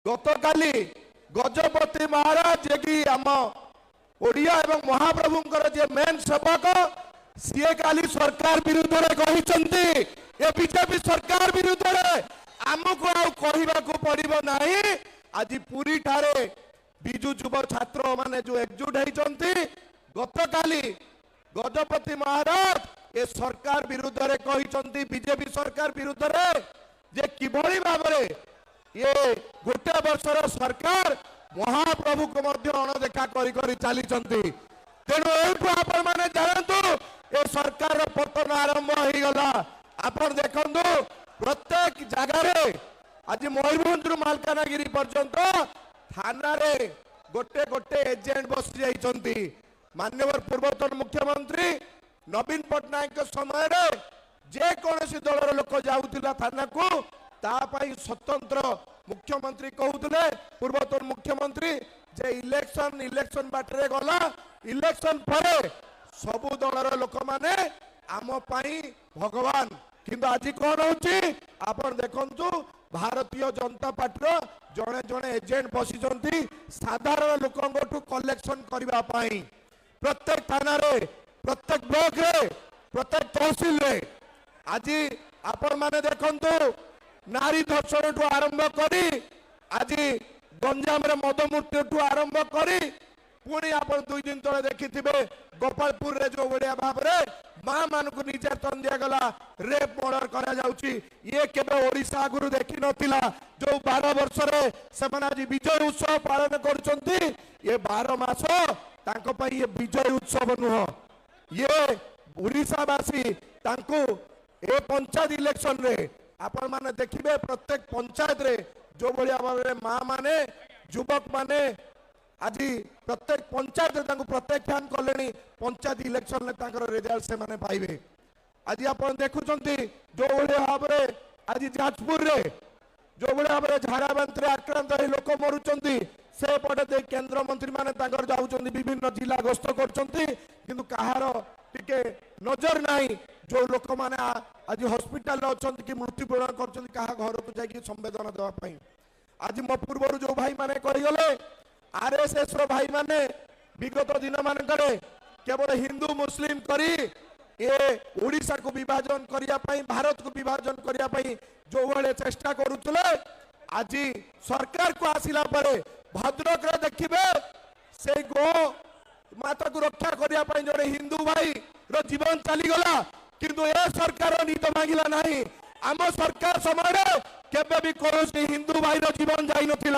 गतकाली गजपति महाराज जे आम ओडिया एवं महाप्रभुंकर जे मेन सेवक सीए काली सरकार विरुद्ध में कहते ये बीजेपी सरकार विरुद्ध में आमको आउ पड़ो ना। आज पुरी ठारे बिजु युव छात्र माने जो एकजुट होती गतकाली गजपति महाराज ये सरकार विरुद्ध में कहते बीजेपी सरकार विरुद्ध में जे किभली भाव ये गोटे वर्षर सरकार महाप्रभु को मध्य अणदेखा कर चली तेणु आपण मैंने जानतु ये सरकार पतन आरंभ हो गला। आपण देखंतु प्रत्येक जगार आज मयूरभंज मालकानगिरी पर्यंत थाना रे गोटे गोटे एजेंट बसी जाइछंती। माननीय पूर्वतन मुख्यमंत्री नवीन पट्टनायक समय जे कौन दलर लोक जाऊला थाना को तापाई स्वतंत्र मुख्यमंत्री कहते पूर्वतन मुख्यमंत्री जे इलेक्शन बाटरे गला इलेक्शन पर सबु दलर लोक माने आम पाई भगवान किंतु आज कौन होची आपण देखंतु भारतीय जनता पार्टी जड़े जड़े एजेंट बसी साधारण लोक कलेक्शन करबा पाई प्रत्येक थाना रे प्रत्येक ब्लॉक रे प्रत्येक तहसील रे आज आपण माने देखंतु नारी धर्षण ठू आरंभ करी आज गंजाम रे मद मृत्यु ठू आरंभ करी पुणी आप 2 दिन तले देखि गोपालपुर रे जो बढ़िया भाव रे मां मान को निर्यातन दिया गला रेप मर्डर करा जाउची ये केबे ओडिशा गुरु देखि नथिला। जो 12 वर्ष रे सेमान आज विजय उत्सव पालन करचंती ये 12 मास तांको पई ये विजय उत्सव नुह ये ओडिशावासी तांको ए पंचायत इलेक्शन रे आपण माने देखिबे प्रत्येक पंचायत रे जो बढ़िया भाव रे मां माने युवक माने आज प्रत्येक पंचायत प्रत्याख्यान कले पंचायत इलेक्शन में रिजल्ट से माने पाइबे। आज आप देखुंत जो भाया भाव आज जाजपुर रे जो भाया भाव झाड़ा बांति आक्रांत हो लोक मरुंच से पटे केंद्र मंत्री माने जाऊँ विभिन्न जिला गस्त कर कहार टिके नजर नहीं जो लोक मैंने आज हॉस्पिटल अच्छा कि मृत्युवरण कर घर को जाकि संवेदना देवाई। आज मो पूर्व जो भाई मैंने कहीगले आरएसएस रो भाई माने विगत दिन मानकर केवल हिंदू मुस्लिम करी ये ओडिशा को विभाजन करिया पई भारत को विभाजन करिया पई जो भले चेष्टा करुतले आज सरकार को आसिला परे भद्रक रे देखिबे से गो माता को रक्षा करिया पई जोरे हिंदू भाई रो जीवन चली गला किंतु ए सरकार नीत मांगिला नहीं। आम सरकार समय केबे भी कोनोसी हिंदू भाई रो जीवन जाई नथिला।